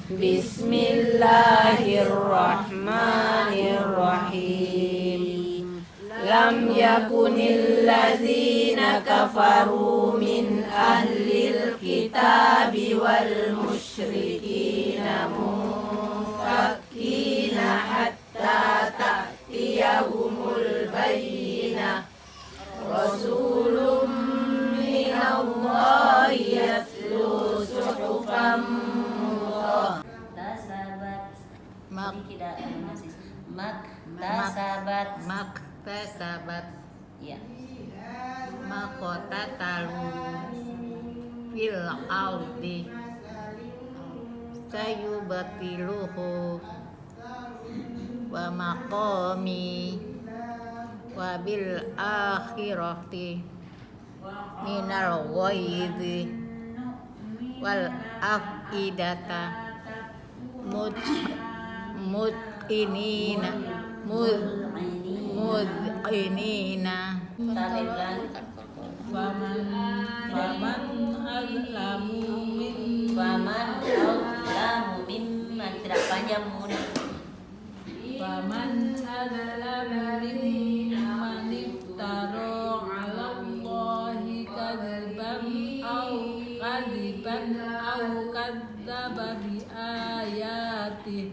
Bismillahirrahmanirrahim. Lam yakunil ladzina kafaru min ahlil kitabi wal musyrikina munfakkina hatta ta'tiyahumul bayyinah. Rasulun minallahi yatlu suhufan mutahharah. Maktasabat Ya. Makotatalu fil ardi sayubatiluhu wa maqami wa bil akhirati minal ghaidhi wal afidata mudinina Faman azlamu mimman tidak panjang mudah. Faman azlamu mimman iftara 'ala Allahi kadiban aw kadzdzaba bi ayatihi